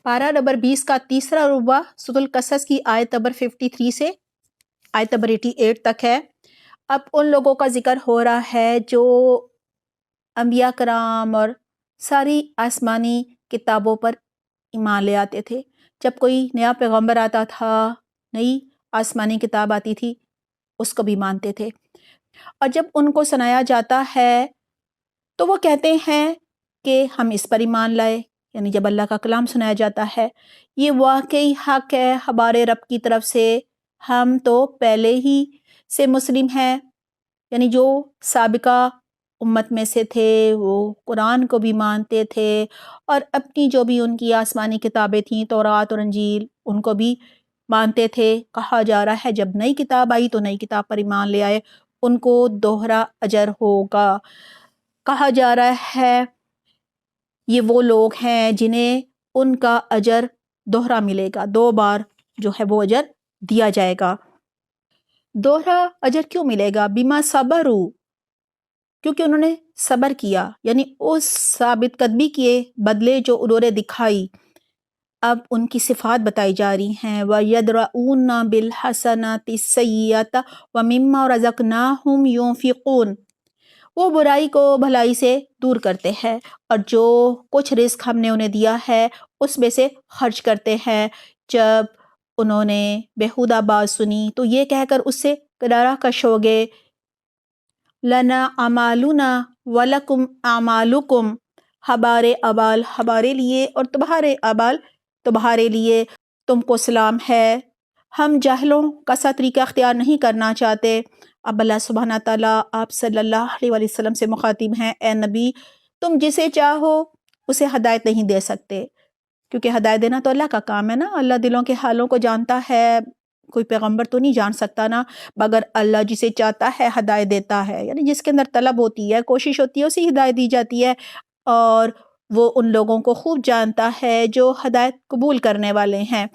پارہ نمبر 20 کا تیسرا ربع سورۃ القصص کی آیت نمبر 53 سے آیت نمبر 88 تک ہے۔ اب ان لوگوں کا ذکر ہو رہا ہے جو انبیاء کرام اور ساری آسمانی کتابوں پر ایمان لے آتے تھے۔ جب کوئی نیا پیغمبر آتا تھا، نئی آسمانی کتاب آتی تھی، اس کو بھی مانتے تھے، اور جب ان کو سنایا جاتا ہے تو وہ کہتے ہیں کہ ہم اس پر ایمان لائے، یعنی جب اللہ کا کلام سنایا جاتا ہے یہ واقعی حق ہے ہمارے رب کی طرف سے، ہم تو پہلے ہی سے مسلم ہیں، یعنی جو سابقہ امت میں سے تھے وہ قرآن کو بھی مانتے تھے اور اپنی جو بھی ان کی آسمانی کتابیں تھیں تورات اور انجیل ان کو بھی مانتے تھے۔ کہا جا رہا ہے جب نئی کتاب آئی تو نئی کتاب پر ایمان لے آئے، ان کو دوہرا اجر ہوگا۔ کہا جا رہا ہے یہ وہ لوگ ہیں جنہیں ان کا اجر دوہرا ملے گا، 2 بار جو ہے وہ اجر دیا جائے گا۔ دوہرا اجر کیوں ملے گا؟ بما صبروا، کیونکہ انہوں نے صبر کیا، یعنی اس ثابت قدمی کے بدلے جو انہوں نے دکھائی۔ اب ان کی صفات بتائی جا رہی ہیں، وَيَدْرَؤُونَ بِالْحَسَنَاتِ السَّيِّئَةَ وَمِمَّا رَزَقْنَاهُمْ يُنْفِقُونَ، وہ برائی کو بھلائی سے دور کرتے ہیں اور جو کچھ رزق ہم نے انہیں دیا ہے اس میں سے خرچ کرتے ہیں۔ جب انہوں نے بیہودہ بات سنی تو یہ کہہ کر اس سے کنارہ کش ہو گئے، لَنَا أَعْمَالُنَا وَلَكُمْ أَعْمَالُكُمْ، ہمارے اعمال ہمارے لیے اور تمہارے اعمال تمہارے لیے، تم کو سلام ہے۔ ہم جاہلوں کا سا طریقہ اختیار نہیں کرنا چاہتے۔ اب اللہ سبحانہ تعالیٰ آپ صلی اللہ علیہ وسلم سے مخاطب ہیں، اے نبی تم جسے چاہو اسے ہدایت نہیں دے سکتے، کیونکہ ہدایت دینا تو اللہ کا کام ہے نا، اللہ دلوں کے حالوں کو جانتا ہے، کوئی پیغمبر تو نہیں جان سکتا نا، مگر اللہ جسے چاہتا ہے ہدایت دیتا ہے، یعنی جس کے اندر طلب ہوتی ہے، کوشش ہوتی ہے، اسی ہدایت دی جاتی ہے، اور وہ ان لوگوں کو خوب جانتا ہے جو ہدایت قبول کرنے والے ہیں۔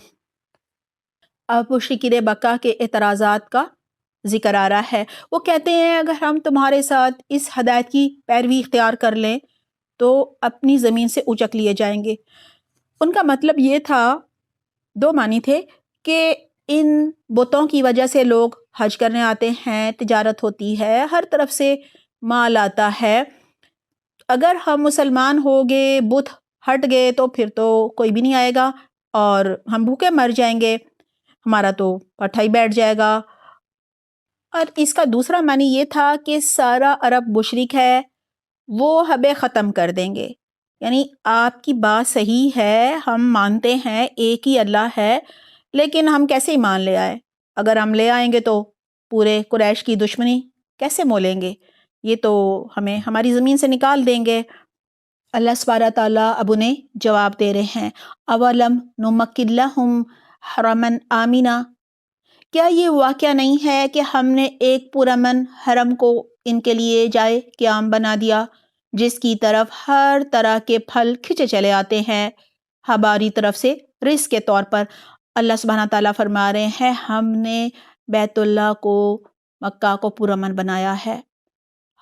اب مشرکین مکہ کے اعتراضات کا ذکر آ رہا ہے، وہ کہتے ہیں اگر ہم تمہارے ساتھ اس ہدایت کی پیروی اختیار کر لیں تو اپنی زمین سے اچک لیے جائیں گے۔ ان کا مطلب یہ تھا، 2 معنی تھے، کہ ان بتوں کی وجہ سے لوگ حج کرنے آتے ہیں، تجارت ہوتی ہے، ہر طرف سے مال آتا ہے، اگر ہم مسلمان ہو گئے، بت ہٹ گئے تو پھر تو کوئی بھی نہیں آئے گا اور ہم بھوکے مر جائیں گے، ہمارا تو پٹھا ہی بیٹھ جائے گا۔ اور اس کا دوسرا معنی یہ تھا کہ سارا عرب مشرک ہے، وہ ہمیں ختم کر دیں گے، یعنی آپ کی بات صحیح ہے، ہم مانتے ہیں ایک ہی اللہ ہے، لیکن ہم کیسے ایمان لے آئے؟ اگر ہم لے آئیں گے تو پورے قریش کی دشمنی کیسے مولیں گے؟ یہ تو ہمیں ہماری زمین سے نکال دیں گے۔ اللہ سبحانہ تعالیٰ اب انہیں جواب دے رہے ہیں، اولم نمکن لہم حرما آمنا، کیا یہ واقعہ نہیں ہے کہ ہم نے ایک پرامن حرم کو ان کے لیے جائے قیام بنا دیا، جس کی طرف ہر طرح کے پھل کھچے چلے آتے ہیں ہماری طرف سے رزق کے طور پر۔ اللہ سبحانہ تعالیٰ فرما رہے ہیں ہم نے بیت اللہ کو، مکہ کو پرامن بنایا ہے،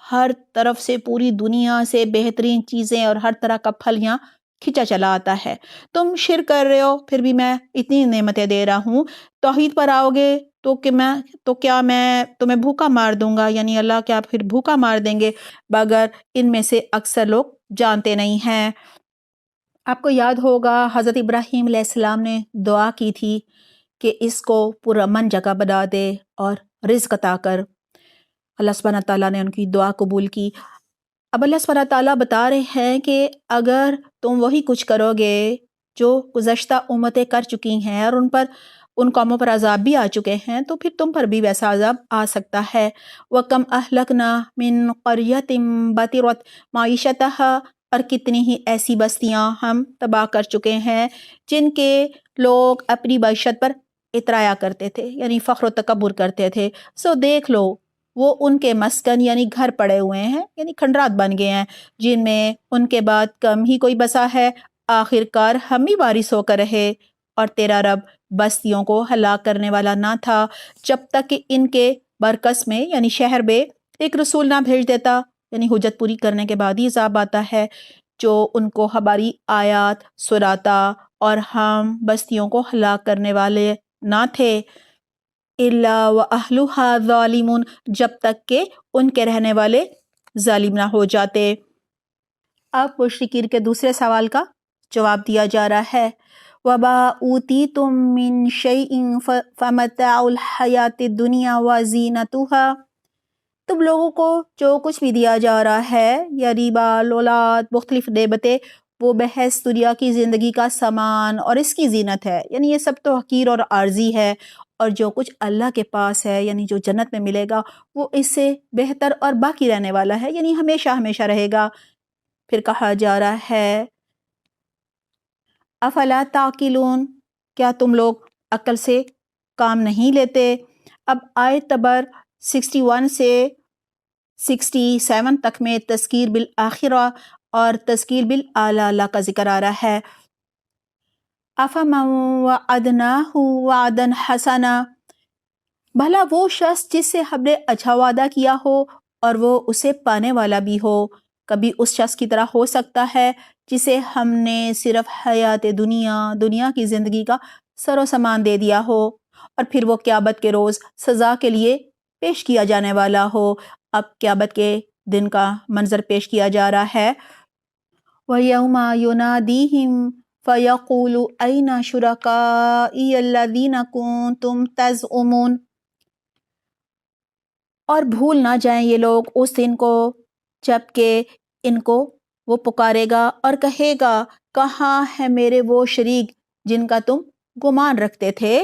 ہر طرف سے پوری دنیا سے بہترین چیزیں اور ہر طرح کا پھل یہاں کھچا چلا آتا ہے، تم شرک کر رہے ہو پھر بھی میں اتنی نعمتیں دے رہا ہوں، توحید پر آؤ گے تو کیا میں تمہیں بھوکا مار دوں گا، یعنی اللہ کیا پھر بھوکا مار دیں گے؟ مگر ان میں سے اکثر لوگ جانتے نہیں ہیں۔ آپ کو یاد ہوگا حضرت ابراہیم علیہ السلام نے دعا کی تھی کہ اس کو پرامن جگہ بنا دے اور رزق عطا کر، اللہ سبحانہ تعالیٰ نے ان کی دعا قبول کی۔ اب اللہ سبحانہ تعالیٰ بتا رہے ہیں کہ اگر تم وہی کچھ کرو گے جو گزشتہ امتیں کر چکی ہیں اور ان قوموں پر عذاب بھی آ چکے ہیں، تو پھر تم پر بھی ویسا عذاب آ سکتا ہے۔ وَكَمْ أَهْلَكْنَا مِنْ قَرْيَةٍ بَطِرَتْ مَعِيشَتَهَا، اور کتنی ہی ایسی بستیاں ہم تباہ کر چکے ہیں جن کے لوگ اپنی معیشت پر اترایا کرتے تھے، یعنی فخر و تکبر کرتے تھے۔ سو دیکھ لو وہ ان کے مسکن یعنی گھر پڑے ہوئے ہیں، یعنی کھنڈرات بن گئے ہیں، جن میں ان کے بعد کم ہی کوئی بسا ہے، آخر کار ہم ہی وارث ہو کر رہے، اور تیرا رب بستیوں کو ہلاک کرنے والا نہ تھا جب تک کہ ان کے برکس میں یعنی شہر میں ایک رسول نہ بھیج دیتا، یعنی حجت پوری کرنے کے بعد ہی عذاب آتا ہے، جو ان کو ہماری آیات سناتا اور ہم بستیوں کو ہلاک کرنے والے نہ تھے الا واہلھا ظالمون، جب تک کہ ان کے رہنے والے ظالم نہ ہو جاتے۔ اب مشرکین کے دوسرے سوال کا جواب دیا جا رہا ہے وَمَا أُوتِيتُم مِّن شَيْءٍ فَمَتَاعُ الْحَيَاةِ الدُّنْيَا وَزِینَتُهَا، تم لوگوں کو جو کچھ بھی دیا جا رہا ہے یعنی بال اولاد مختلف نعمتیں، وہ محض دنیا کی زندگی کا سامان اور اس کی زینت ہے، یعنی یہ سب تو حقیر اور عارضی ہے، اور جو کچھ اللہ کے پاس ہے یعنی جو جنت میں ملے گا وہ اس سے بہتر اور باقی رہنے والا ہے، یعنی ہمیشہ ہمیشہ رہے گا۔ پھر کہا جا رہا ہے افلا تعقلون، کیا تم لوگ عقل سے کام نہیں لیتے؟ اب آیت نمبر 61 سے 67 تک میں تذکیر بالآخرہ اور تذکیر بالآلہ کا ذکر آ رہا ہے۔ افمن وعدناہ وعدا حسنا، بھلا وہ شخص جس سے ہم نے اچھا وعدہ کیا ہو اور وہ اسے پانے والا بھی ہو، کبھی اس شخص کی طرح ہو سکتا ہے جسے ہم نے صرف حیات دنیا کی زندگی کا سر و سامان دے دیا ہو اور پھر وہ قیامت کے روز سزا کے لیے پیش کیا جانے والا ہو۔ اب قیامت کے دن کا منظر پیش کیا جا رہا ہے وَيَوْمَ يُنَادِيهِمْ فَيَقُولُ أَيْنَ شُرَكَائِيَ الَّذِينَ كُنتُمْ تَزْعُمُونَ، اور بھول نہ جائیں یہ لوگ اس دن کو جب کہ ان کو وہ پکارے گا اور کہے گا کہاں ہے میرے وہ شریک جن کا تم گمان رکھتے تھے،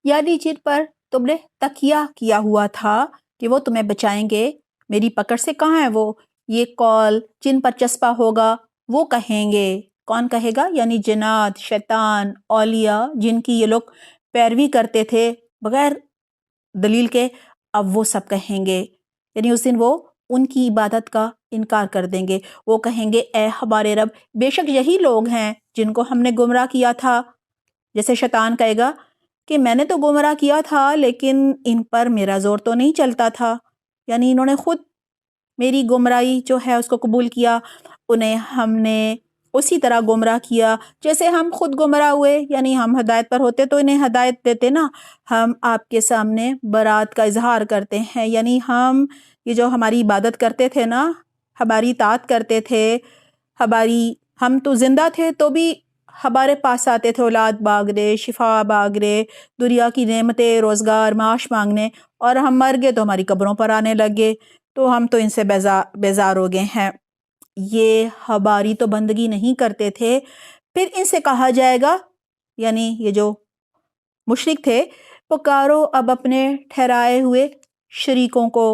یعنی جن پر تم نے تکیہ کیا ہوا تھا کہ وہ تمہیں بچائیں گے، میری پکڑ سے کہاں ہے وہ؟ یہ قول جن پر چسپا ہوگا وہ کہیں گے، کون کہے گا؟ یعنی جنات، شیطان، اولیاء جن کی یہ لوگ پیروی کرتے تھے بغیر دلیل کے، اب وہ سب کہیں گے، یعنی اس دن وہ ان کی عبادت کا انکار کر دیں گے۔ وہ کہیں گے اے ہمارے رب، بے شک یہی لوگ ہیں جن کو ہم نے گمراہ کیا تھا۔ جیسے شیطان کہے گا کہ میں نے تو گمراہ کیا تھا لیکن ان پر میرا زور تو نہیں چلتا تھا، یعنی انہوں نے خود میری گمراہی جو ہے اس کو قبول کیا، انہیں ہم نے اسی طرح گمراہ کیا جیسے ہم خود گمراہ ہوئے، یعنی ہم ہدایت پر ہوتے تو انہیں ہدایت دیتے نا۔ ہم آپ کے سامنے برات کا اظہار کرتے ہیں، یعنی ہم یہ جو ہماری عبادت کرتے تھے نا، ہماری اطاعت کرتے تھے، ہم تو زندہ تھے تو بھی ہمارے پاس آتے تھے اولاد مانگنے، شفا مانگنے، دنیا کی نعمتیں، روزگار، معاش مانگنے، اور ہم مر گئے تو ہماری قبروں پر آنے لگے، تو ہم تو ان سے بیزار ہو گئے ہیں، یہ ہماری تو بندگی نہیں کرتے تھے۔ پھر ان سے کہا جائے گا، یعنی یہ جو مشرک تھے، پکارو اب اپنے ٹھہرائے ہوئے شریکوں کو،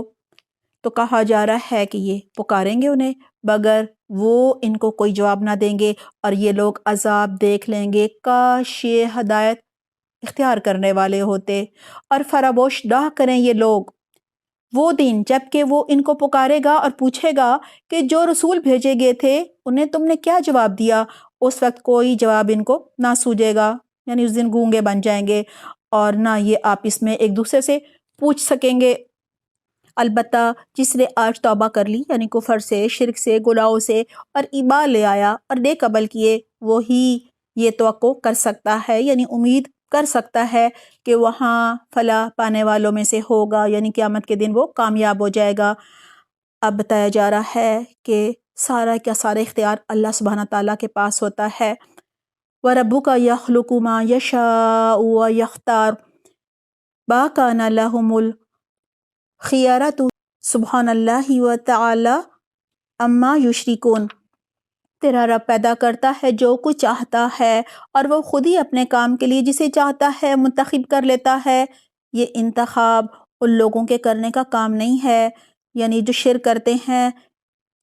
تو کہا جا رہا ہے کہ یہ پکاریں گے انہیں مگر وہ ان کو کوئی جواب نہ دیں گے اور یہ لوگ عذاب دیکھ لیں گے، کاش یہ ہدایت اختیار کرنے والے ہوتے، اور فراموش نہ کریں یہ لوگ وہ دن جب کہ وہ ان کو پکارے گا اور پوچھے گا کہ جو رسول بھیجے گئے تھے انہیں تم نے کیا جواب دیا؟ اس وقت کوئی جواب ان کو نہ سوجے گا، یعنی اس دن گونگے بن جائیں گے اور نہ یہ آپس میں ایک دوسرے سے پوچھ سکیں گے۔ البتہ جس نے آج توبہ کر لی، یعنی کفر سے، شرک سے، گناہوں سے، اور ایمان لے آیا اور نیک عمل کیے، وہی یہ توقع کر سکتا ہے، یعنی امید کر سکتا ہے کہ وہاں فلاح پانے والوں میں سے ہوگا، یعنی قیامت کے دن وہ کامیاب ہو جائے گا۔ اب بتایا جا رہا ہے کہ سارا کا سارا اختیار اللہ سبحانہ تعالیٰ کے پاس ہوتا ہے۔ وَرَبُّكَ يَخْلُقُ مَا يَشَاءُ وَيَخْتَارُ مَا كَانَ لَهُمُ الْخِيَرَةُ سبحان اللہ وتعالی عما یشرکون، تیرا رب پیدا کرتا ہے جو کچھ چاہتا ہے اور وہ خود ہی اپنے کام کے لیے جسے چاہتا ہے منتخب کر لیتا ہے۔ یہ انتخاب ان لوگوں کے کرنے کا کام نہیں ہے، یعنی جو شرک کرتے ہیں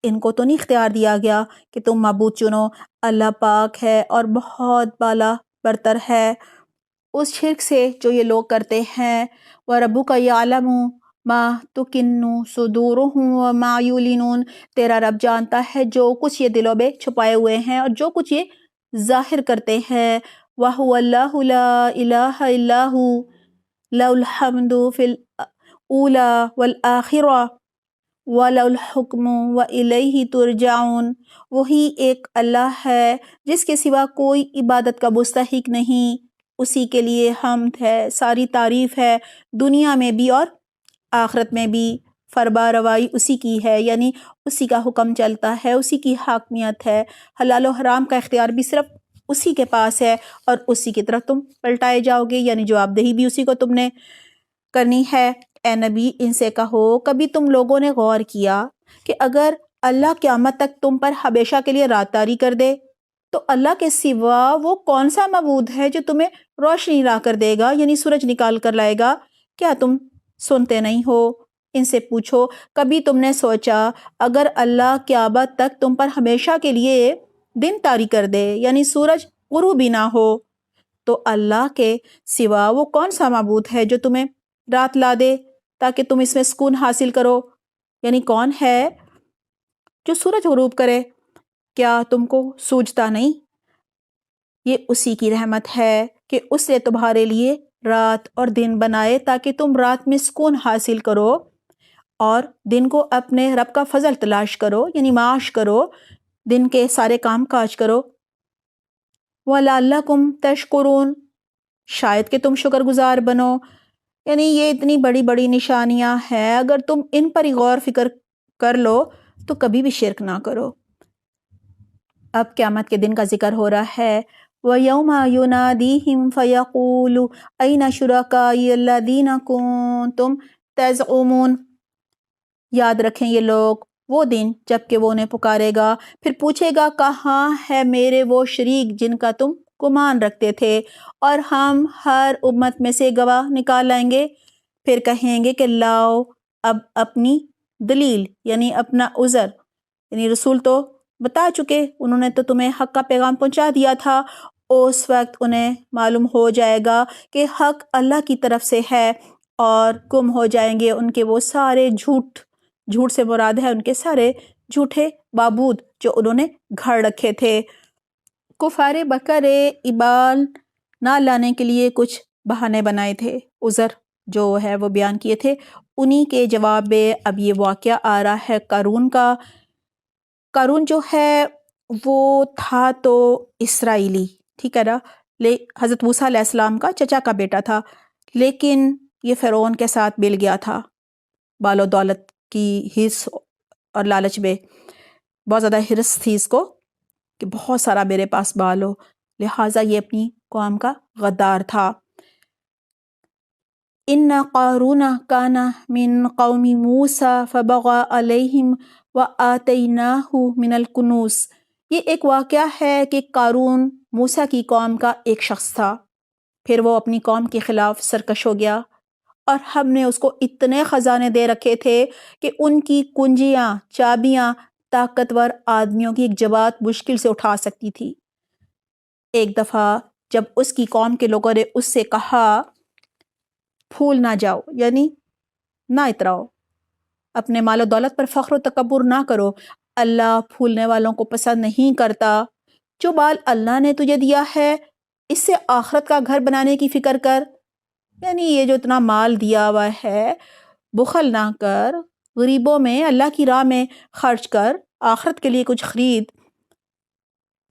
ان کو تو نہیں اختیار دیا گیا کہ تم معبود چنو، اللہ پاک ہے اور بہت بالا برتر ہے اس شرک سے جو یہ لوگ کرتے ہیں۔ وَرَبُّكَ يَعْلَمُ مَا تُكِنُّ صُدُورُهُمْ وَمَا يُعْلِنُونَ، تیرا رب جانتا ہے جو کچھ یہ دلوں میں چھپائے ہوئے ہیں اور جو کچھ یہ ظاہر کرتے ہیں۔ وَهُوَ اللَّهُ لَا إِلَٰهَ إِلَّا هُوَ لَهُ الْحَمْدُ فِي الْأُولَىٰ وَالْآخِرَةِ وَلَهُ الْحُكْمُ وَإِلَيْهِ تُرْجَعُونَ، وہی ایک اللہ ہے جس کے سوا کوئی عبادت کا مستحق نہیں، اسی کے لیے حمد ہے، ساری تعریف ہے، دنیا میں بھی اور آخرت میں بھی فرما روائی اسی کی ہے، یعنی اسی کا حکم چلتا ہے، اسی کی حاکمیت ہے، حلال و حرام کا اختیار بھی صرف اسی کے پاس ہے اور اسی کی طرف تم پلٹائے جاؤ گے، یعنی جواب دہی بھی اسی کو تم نے کرنی ہے۔ اے نبی ان سے کہو کبھی تم لوگوں نے غور کیا کہ اگر اللہ قیامت تک تم پر ہمیشہ کے لیے رات طاری کر دے تو اللہ کے سوا وہ کون سا معبود ہے جو تمہیں روشنی لا کر دے گا، یعنی سورج نکال کر لائے گا؟ کیا تم سنتے نہیں ہو؟ ان سے پوچھو کبھی تم نے سوچا اگر اللہ قیامت تک تم پر ہمیشہ کے لیے دن طاری کر دے، یعنی سورج غروب ہی نہ ہو، تو اللہ کے سوا وہ کون سا معبود ہے جو تمہیں رات لا دے تاکہ تم اس میں سکون حاصل کرو، یعنی کون ہے جو سورج غروب کرے؟ کیا تم کو سوجتا نہیں؟ یہ اسی کی رحمت ہے کہ اس نے تمہارے لیے رات اور دن بنائے تاکہ تم رات میں سکون حاصل کرو اور دن کو اپنے رب کا فضل تلاش کرو، یعنی معاش کرو، دن کے سارے کام کاج کرو۔ وَلَعَلَّكُمْ تَشْكُرُونَ، شاید کہ تم شکر گزار بنو، یعنی یہ اتنی بڑی بڑی نشانیاں ہیں، اگر تم ان پر غور فکر کر لو تو کبھی بھی شرک نہ کرو۔ اب قیامت کے دن کا ذکر ہو رہا ہے، وَيَوْمَ يُنَادِيهِمْ فَيَقُولُ أَيْنَ شُرَكَائِيَ الَّذِينَ كُنتُمْ تَزْعُمُونَ، یاد رکھیں یہ لوگ وہ دن جب کہ وہ انہیں پکارے گا، پھر پوچھے گا کہاں ہے میرے وہ شریک جن کا تم گمان رکھتے تھے، اور ہم ہر امت میں سے گواہ نکال لائیں گے، پھر کہیں گے کہ لاؤ اب اپنی دلیل، یعنی اپنا عذر، یعنی رسول تو بتا چکے، انہوں نے تو تمہیں حق کا پیغام پہنچا دیا تھا، اس وقت انہیں معلوم ہو جائے گا کہ حق اللہ کی طرف سے ہے، اور گم ہو جائیں گے ان کے وہ سارے جھوٹ سے مراد ہے ان کے سارے جھوٹے معبود جو انہوں نے گھڑ رکھے تھے۔ کفار بکر ابال نہ لانے کے لیے کچھ بہانے بنائے تھے، عذر جو ہے وہ بیان کیے تھے، انہی کے جواب میں اب یہ واقعہ آ رہا ہے قارون کا۔ قارون جو ہے وہ تھا تو اسرائیلی، ٹھیک ہے نا، حضرت موسیٰ علیہ السلام کا چچا کا بیٹا تھا، لیکن یہ فرعون کے ساتھ مل گیا تھا، بال و دولت کی حرص اور لالچ میں بہت زیادہ حرص تھی اس کو کہ بہت سارا میرے پاس بال ہو، لہٰذا یہ اپنی قوم کا غدار تھا۔ ان قارون کان من قوم موسیٰ فبغى علیہم وآتیناہ من الکنوز، یہ ایک واقعہ ہے کہ قارون موسیٰ کی قوم کا ایک شخص تھا، پھر وہ اپنی قوم کے خلاف سرکش ہو گیا اور ہم نے اس کو اتنے خزانے دے رکھے تھے کہ ان کی کنجیاں، چابیاں طاقتور آدمیوں کی ایک جماعت مشکل سے اٹھا سکتی تھی۔ ایک دفعہ جب اس کی قوم کے لوگوں نے اس سے کہا پھول نہ جاؤ، یعنی نہ اتراؤ، اپنے مال و دولت پر فخر و تکبر نہ کرو، اللہ پھولنے والوں کو پسند نہیں کرتا، جو مال اللہ نے تجھے دیا ہے اس سے آخرت کا گھر بنانے کی فکر کر، یعنی یہ جو اتنا مال دیا ہوا ہے بخل نہ کر، غریبوں میں اللہ کی راہ میں خرچ کر، آخرت کے لیے کچھ خرید۔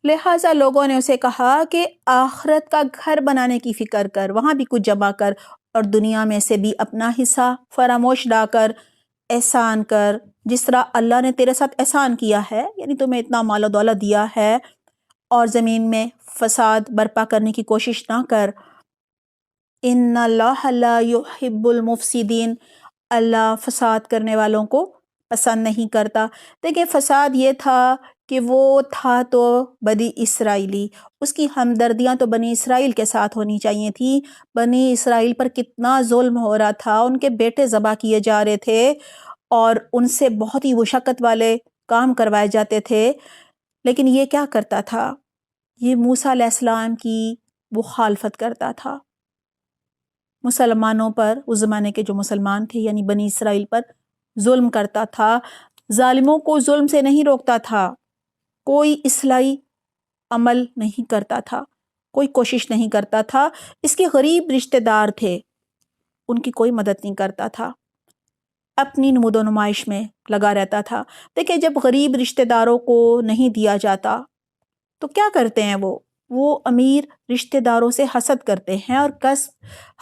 لہٰذا لوگوں نے اسے کہا کہ آخرت کا گھر بنانے کی فکر کر، وہاں بھی کچھ جمع کر اور دنیا میں سے بھی اپنا حصہ فراموش نہ کر، احسان کر جس طرح اللہ نے تیرے ساتھ احسان کیا ہے، یعنی تمہیں اتنا مال و دولت دیا ہے، اور زمین میں فساد برپا کرنے کی کوشش نہ کر۔ ان اللہ لا یحب المفسدین، اللہ فساد کرنے والوں کو پسند نہیں کرتا۔ دیکھیں فساد یہ تھا کہ وہ تھا تو بنی اسرائیلی، اس کی ہمدردیاں تو بنی اسرائیل کے ساتھ ہونی چاہیے تھی، بنی اسرائیل پر کتنا ظلم ہو رہا تھا، ان کے بیٹے ذبح کیے جا رہے تھے اور ان سے بہت ہی مشقت والے کام کروائے جاتے تھے، لیکن یہ کیا کرتا تھا؟ یہ موسیٰ علیہ السلام کی مخالفت کرتا تھا، مسلمانوں پر، اس زمانے کے جو مسلمان تھے یعنی بنی اسرائیل پر ظلم کرتا تھا، ظالموں کو ظلم سے نہیں روکتا تھا، کوئی اصلاحی عمل نہیں کرتا تھا، کوئی کوشش نہیں کرتا تھا، اس کے غریب رشتہ دار تھے ان کی کوئی مدد نہیں کرتا تھا۔ اپنی نمود و نمائش میں لگا رہتا تھا۔ دیکھیں جب غریب رشتہ داروں کو نہیں دیا جاتا تو کیا کرتے ہیں وہ امیر رشتہ داروں سے حسد کرتے ہیں، اور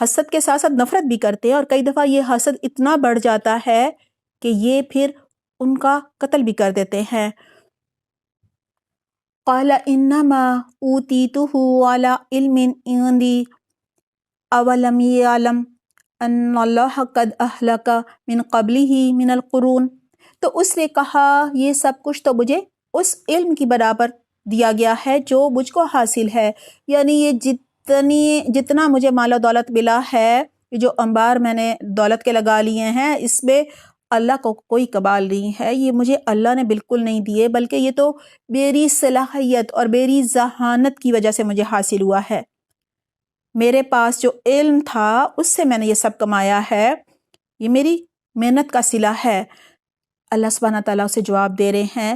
حسد کے ساتھ ساتھ نفرت بھی کرتے ہیں، اور کئی دفعہ یہ حسد اتنا بڑھ جاتا ہے کہ یہ پھر ان کا قتل بھی کر دیتے ہیں۔ قال انما اوتیتہ علی علم عندی اولم یعلم ان اللہ قد اہلک من قبلہ من القرون۔ تو اس نے کہا یہ سب کچھ تو مجھے اس علم کی برابر دیا گیا ہے جو مجھ کو حاصل ہے، یعنی یہ جتنا مجھے مال و دولت ملا ہے، یہ جو انبار میں نے دولت کے لگا لیے ہیں، اس میں اللہ کو کوئی کمال نہیں ہے، یہ مجھے اللہ نے بالکل نہیں دیے، بلکہ یہ تو میری صلاحیت اور میری ذہانت کی وجہ سے مجھے حاصل ہوا ہے۔ میرے پاس جو علم تھا اس سے میں نے یہ سب کمایا ہے، یہ میری محنت کا صلہ ہے۔ اللہ سبحانہ تعالیٰ سے جواب دے رہے ہیں،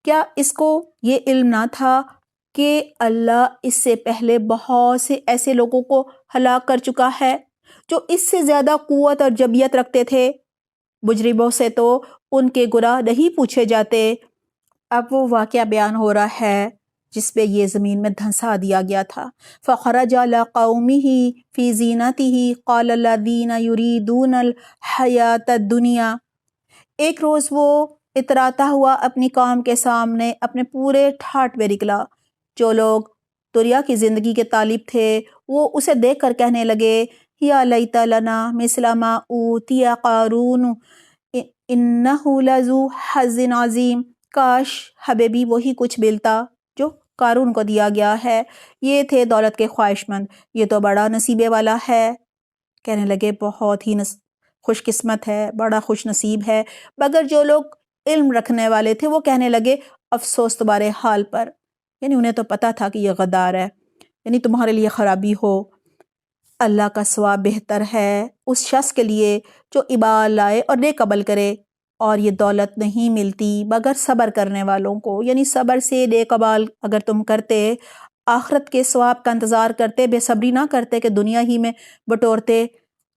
کیا اس کو یہ علم نہ تھا کہ اللہ اس سے پہلے بہت سے ایسے لوگوں کو ہلاک کر چکا ہے جو اس سے زیادہ قوت اور جبیت رکھتے تھے؟ مجرموں سے تو ان کے گناہ نہیں پوچھے جاتے۔ اب وہ واقعہ بیان ہو رہا ہے جس پہ یہ زمین میں دھنسا دیا گیا تھا۔ فخرج علی قومہ فی زینتہ قال الذین یریدون الحیاۃ الدنیا۔ ایک روز وہ اتراتا ہوا اپنی قوم کے سامنے اپنے پورے ٹھاٹ میں نکلا۔ جو لوگ دنیا کی زندگی کے طالب تھے وہ اسے دیکھ کر کہنے لگے، یا لیت لنا مثل ما اوتی قارون انہ لذو حظ عظیم۔ کاش ہمیں بھی وہی کچھ ملتا جو قارون کو دیا گیا ہے، یہ تھے دولت کے خواہش مند، یہ تو بڑا نصیبے والا ہے۔ کہنے لگے بہت ہی خوش قسمت ہے، بڑا خوش نصیب ہے۔ مگر جو لوگ علم رکھنے والے تھے وہ کہنے لگے افسوس تمہارے حال پر، یعنی انہیں تو پتا تھا کہ یہ غدار ہے، یعنی تمہارے لیے خرابی ہو۔ اللہ کا ثواب بہتر ہے اس شخص کے لیے جو ایمان لائے اور نیک عمل کرے، اور یہ دولت نہیں ملتی مگر صبر کرنے والوں کو، یعنی صبر سے نیک عمل اگر تم کرتے، آخرت کے ثواب کا انتظار کرتے، بے صبری نہ کرتے کہ دنیا ہی میں بٹورتے،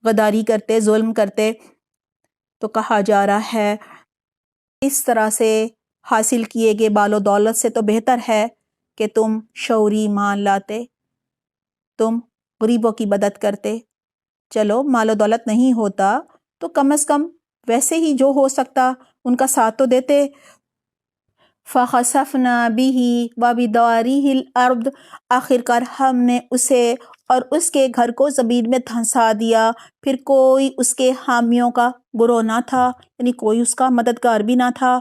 غداری کرتے، ظلم کرتے، تو کہا جا رہا ہے اس طرح سے حاصل کیے گئے مال و دولت سے تو بہتر ہے کہ تم شعوری ایمان لاتے، تم غریبوں کی مدد کرتے۔ چلو مال و دولت نہیں ہوتا تو کم از کم ویسے ہی جو ہو سکتا ان کا ساتھ تو دیتے۔ فَخَسَفْنَا بِهِ وَبِدَارِهِ الْأَرْضِ۔ آخر کار ہم نے اسے اور اس کے گھر کو زمین میں دھنسا دیا، پھر کوئی اس کے حامیوں کا گروہ نہ تھا، یعنی کوئی اس کا مددگار بھی نہ تھا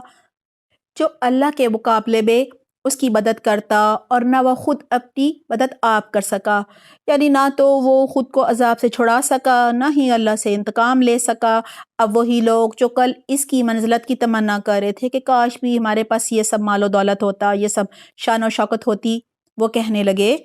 جو اللہ کے مقابلے میں اس کی مدد کرتا، اور نہ وہ خود اپنی مدد آپ کر سکا، یعنی نہ تو وہ خود کو عذاب سے چھڑا سکا، نہ ہی اللہ سے انتقام لے سکا۔ اب وہی لوگ جو کل اس کی منزلت کی تمنا کر رہے تھے کہ کاش بھی ہمارے پاس یہ سب مال و دولت ہوتا، یہ سب شان و شوکت ہوتی، وہ کہنے لگے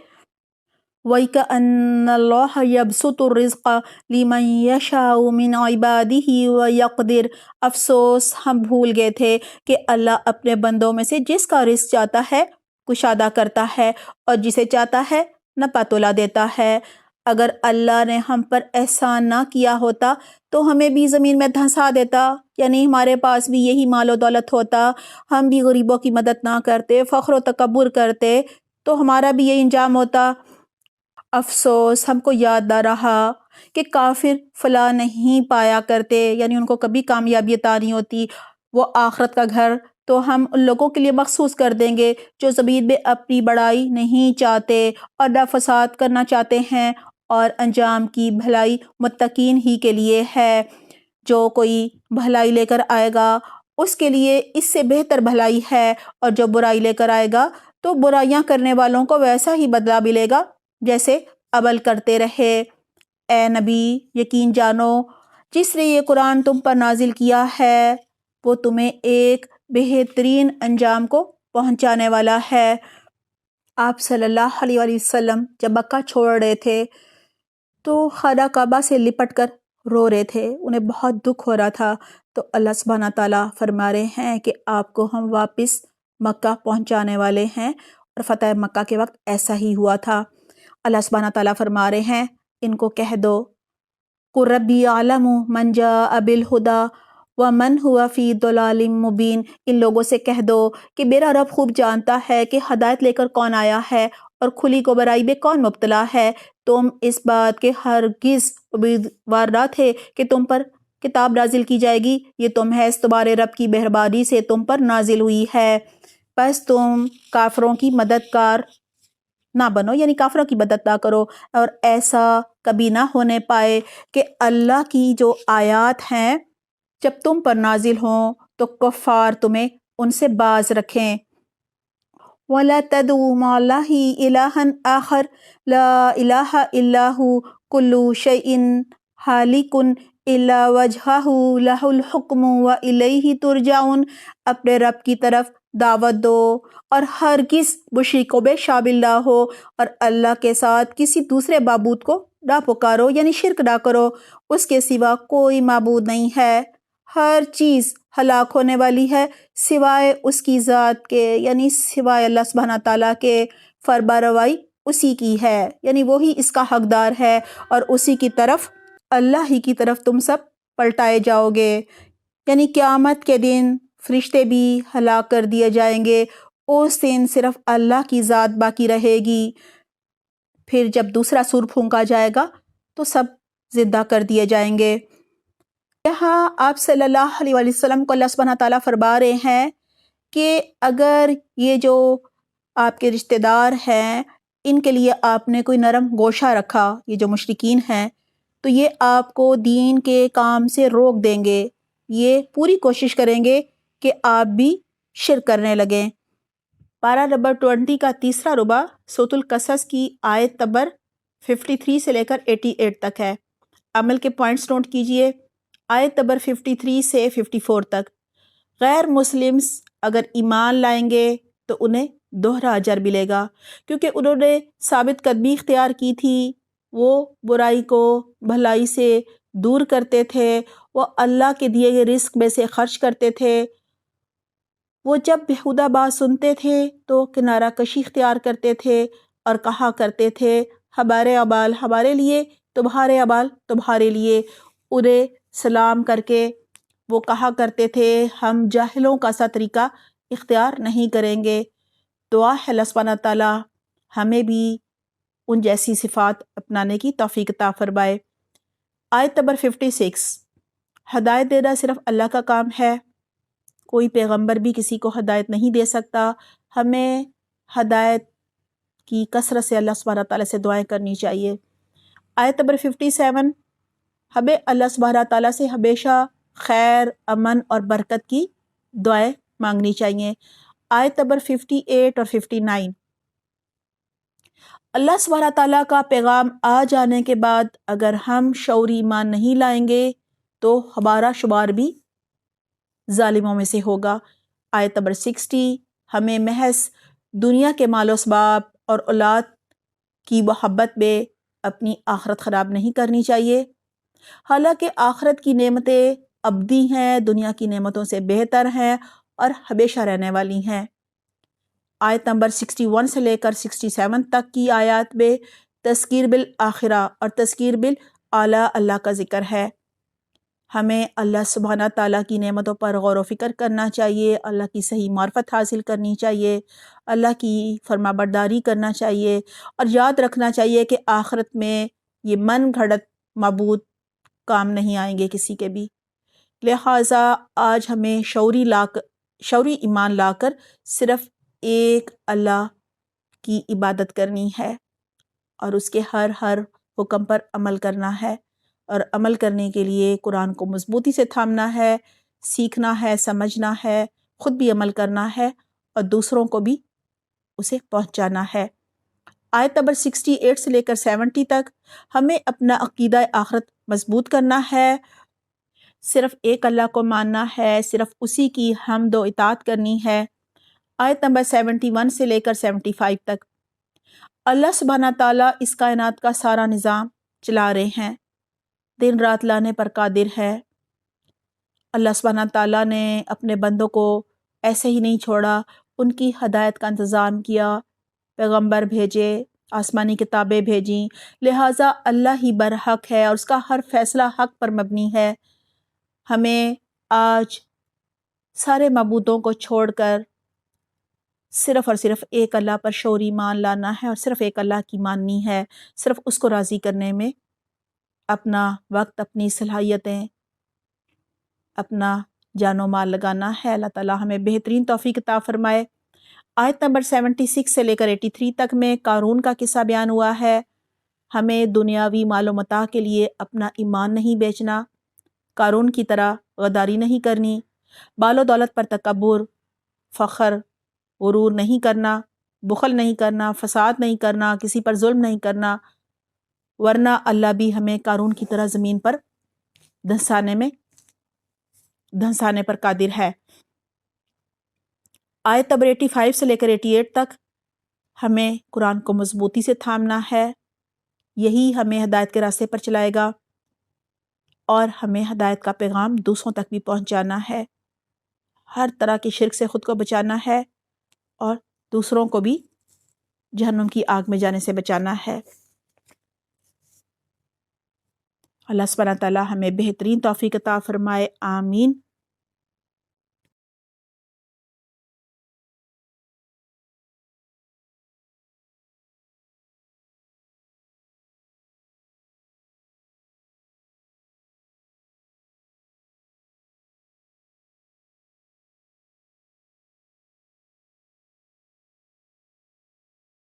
وَإِكَأَنَّ اللَّهَ يَبْسُطُ الرِّزْقَ لِمَن يَشَاءُ مِنْ عِبَادِهِ وَيَقْدِرُ۔ افسوس ہم بھول گئے تھے کہ اللہ اپنے بندوں میں سے جس کا رزق چاہتا ہے کشادہ کرتا ہے، اور جسے چاہتا ہے نپا تولا دیتا ہے۔ اگر اللہ نے ہم پر احسان نہ کیا ہوتا تو ہمیں بھی زمین میں دھنسا دیتا، یعنی ہمارے پاس بھی یہی مال و دولت ہوتا، ہم بھی غریبوں کی مدد نہ کرتے، فخر و تکبر کرتے، تو ہمارا بھی یہ انجام ہوتا۔ افسوس ہم کو یاد نہ رہا کہ کافر فلاح نہیں پایا کرتے، یعنی ان کو کبھی کامیابی عطا نہیں ہوتی، وہ آخرت کا گھر تو ہم ان لوگوں کے لیے مخصوص کر دیں گے جو زمین میں اپنی بڑائی نہیں چاہتے اور نہ فساد کرنا چاہتے ہیں، اور انجام کی بھلائی متقین ہی کے لیے ہے۔ جو کوئی بھلائی لے کر آئے گا اس کے لیے اس سے بہتر بھلائی ہے، اور جو برائی لے کر آئے گا تو برائیاں کرنے والوں کو ویسا ہی بدلہ ملے گا جیسے عمل کرتے رہے۔ اے نبی یقین جانو جس نے یہ قرآن تم پر نازل کیا ہے وہ تمہیں ایک بہترین انجام کو پہنچانے والا ہے۔ آپ صلی اللہ علیہ وآلہ وسلم جب مکہ چھوڑ رہے تھے تو خانہ کعبہ سے لپٹ کر رو رہے تھے، انہیں بہت دکھ ہو رہا تھا، تو اللہ سبحانہ تعالیٰ فرما رہے ہیں کہ آپ کو ہم واپس مکہ پہنچانے والے ہیں، اور فتح مکہ کے وقت ایسا ہی ہوا تھا۔ اللہ سبحانہ تعالیٰ فرما رہے ہیں ان کو کہہ دو قُلْ رَبِّي أَعْلَمُ مَنْ جَاءَ بِالْهُدَىٰ وَمَنْ هُوَ فِي ضَلَالٍ مُبِينٍ، ان لوگوں سے کہہ دو کہ میرا رب خوب جانتا ہے کہ ہدایت لے کر کون آیا ہے اور کھلی گمراہی میں کون مبتلا ہے۔ تم اس بات کے ہرگز امیدوار نہ تھے کہ تم پر کتاب نازل کی جائے گی، یہ تو محض تمہارے رب کی مہربانی سے تم پر نازل ہوئی ہے، بس تم کافروں کی مددگار نہ بنو، یعنی کافروں کی مدد نہ کرو، اور ایسا کبھی نہ ہونے پائے کہ اللہ کی جو آیات ہیں جب تم پر نازل ہوں تو کفار تمہیں ان سے باز رکھیں۔ وَلَا تَدْعُوا مَعَ اللَّهِ إِلَٰهًا آخَرَ لَا إِلَٰهَ إِلَّا هُوَ كُلُّ شَيْءٍ هَالِكٌ إِلَّا وَجْهَهُ لَهُ الْحُكْمُ وَإِلَيْهِ تُرْجَعُونَ، اپنے رب کی طرف دعوت دو اور ہرگز مشرکوں میں شامل نہ ہو، اور اللہ کے ساتھ کسی دوسرے معبود کو نہ پکارو، یعنی شرک نہ کرو، اس کے سوا کوئی معبود نہیں ہے، ہر چیز ہلاک ہونے والی ہے سوائے اس کی ذات کے، یعنی سوائے اللہ سبحانہ تعالیٰ کے، فرمانروائی اسی کی ہے، یعنی وہی اس کا حقدار ہے، اور اسی کی طرف، اللہ ہی کی طرف تم سب پلٹائے جاؤ گے، یعنی قیامت کے دن فرشتے بھی ہلاک کر دیے جائیں گے، اس دن صرف اللہ کی ذات باقی رہے گی، پھر جب دوسرا سور پھونکا جائے گا تو سب زندہ کر دیے جائیں گے۔ یہاں آپ صلی اللہ علیہ وسلم کو اللہ سبحانہ تعالیٰ فرما رہے ہیں کہ اگر یہ جو آپ کے رشتہ دار ہیں ان کے لیے آپ نے کوئی نرم گوشہ رکھا، یہ جو مشرکین ہیں، تو یہ آپ کو دین کے کام سے روک دیں گے، یہ پوری کوشش کریں گے کہ آپ بھی شرک کرنے لگیں۔ پارہ نمبر 20 کا تیسرا ربع سورۃ القصص کی آیت نمبر 53 سے لے کر 88 تک ہے۔ عمل کے پوائنٹس نوٹ کیجئے۔ آیت نمبر 53 سے 54 تک، غیر مسلمز اگر ایمان لائیں گے تو انہیں دوہرا اجر ملے گا، کیونکہ انہوں نے ثابت قدمی اختیار کی تھی، وہ برائی کو بھلائی سے دور کرتے تھے، وہ اللہ کے دیے گئے رزق میں سے خرچ کرتے تھے، وہ جب بیہودہ بات سنتے تھے تو کنارہ کشی اختیار کرتے تھے اور کہا کرتے تھے ہمارے اعمال ہمارے لیے، تمہارے اعمال تمہارے لیے، انہیں سلام کر کے وہ کہا کرتے تھے ہم جاہلوں کا سا طریقہ اختیار نہیں کریں گے۔ دعا ہے اللہ سبحانہ تعالیٰ ہمیں بھی ان جیسی صفات اپنانے کی توفیق عطا فرمائے۔ آیت نمبر 56، ہدایت دینا صرف اللہ کا کام ہے، کوئی پیغمبر بھی کسی کو ہدایت نہیں دے سکتا، ہمیں ہدایت کی کثرت سے اللہ سبحانہ تعالیٰ سے دعائیں کرنی چاہیے۔ آیت نمبر 57، ہمیں اللہ سبحانہ تعالیٰ سے ہمیشہ خیر، امن اور برکت کی دعائیں مانگنی چاہیے۔ آیت نمبر 58 اور 59، اللہ سبحانہ تعالیٰ کا پیغام آ جانے کے بعد اگر ہم شعوری ایمان نہیں لائیں گے تو ہمارا شمار بھی ظالموں میں سے ہوگا۔ آیت نمبر 60، ہمیں محض دنیا کے مال و اسباب اور اولاد کی محبت میں اپنی آخرت خراب نہیں کرنی چاہیے، حالانکہ آخرت کی نعمتیں ابدی ہیں، دنیا کی نعمتوں سے بہتر ہیں اور ہمیشہ رہنے والی ہیں۔ آیت نمبر 61 سے لے کر 67 تک کی آیات میں تذکیر بالآخرہ اور تذکیر بالاعلیٰ اللہ کا ذکر ہے۔ ہمیں اللہ سبحانہ تعالیٰ کی نعمتوں پر غور و فکر کرنا چاہیے، اللہ کی صحیح معرفت حاصل کرنی چاہیے، اللہ کی فرما برداری کرنا چاہیے، اور یاد رکھنا چاہیے کہ آخرت میں یہ من گھڑت معبود کام نہیں آئیں گے کسی کے بھی۔ لہٰذا آج ہمیں شعوری ایمان لا کر صرف ایک اللہ کی عبادت کرنی ہے اور اس کے ہر حکم پر عمل کرنا ہے، اور عمل کرنے کے لیے قرآن کو مضبوطی سے تھامنا ہے، سیکھنا ہے، سمجھنا ہے، خود بھی عمل کرنا ہے اور دوسروں کو بھی اسے پہنچانا ہے۔ آیت نمبر 68 سے لے کر 70 تک، ہمیں اپنا عقیدہ آخرت مضبوط کرنا ہے، صرف ایک اللہ کو ماننا ہے، صرف اسی کی حمد و اطاعت کرنی ہے۔ آیت نمبر 71 سے لے کر 75 تک، اللہ سبحانہ تعالیٰ اس کائنات کا سارا نظام چلا رہے ہیں، دن رات لانے پر قادر ہے۔ اللہ سبحانہ تعالیٰ نے اپنے بندوں کو ایسے ہی نہیں چھوڑا، ان کی ہدایت کا انتظام کیا، پیغمبر بھیجے، آسمانی کتابیں بھیجیں، لہٰذا اللہ ہی برحق ہے اور اس کا ہر فیصلہ حق پر مبنی ہے۔ ہمیں آج سارے معبودوں کو چھوڑ کر صرف اور صرف ایک اللہ پر شعور ایمان لانا ہے اور صرف ایک اللہ کی ماننی ہے، صرف اس کو راضی کرنے میں اپنا وقت، اپنی صلاحیتیں، اپنا جان و مال لگانا ہے۔ اللہ تعالیٰ ہمیں بہترین توفیق عطا فرمائے۔ آیت نمبر 76 سے لے کر 83 تک میں قارون کا قصہ بیان ہوا ہے۔ ہمیں دنیاوی مال و متاع کے لیے اپنا ایمان نہیں بیچنا، قارون کی طرح غداری نہیں کرنی، بال و دولت پر تکبر، فخر، غرور نہیں کرنا، بخل نہیں کرنا، فساد نہیں کرنا، کسی پر ظلم نہیں کرنا، ورنہ اللہ بھی ہمیں قارون کی طرح زمین پر دھنسانے پر قادر ہے۔ آیت نمبر 85 سے لے کر 88 تک ہمیں قرآن کو مضبوطی سے تھامنا ہے، یہی ہمیں ہدایت کے راستے پر چلائے گا اور ہمیں ہدایت کا پیغام دوسروں تک بھی پہنچانا ہے، ہر طرح کی شرک سے خود کو بچانا ہے اور دوسروں کو بھی جہنم کی آگ میں جانے سے بچانا ہے۔ اللہ سبحانہ تعالیٰ ہمیں بہترین توفیق عطا فرمائے، آمین۔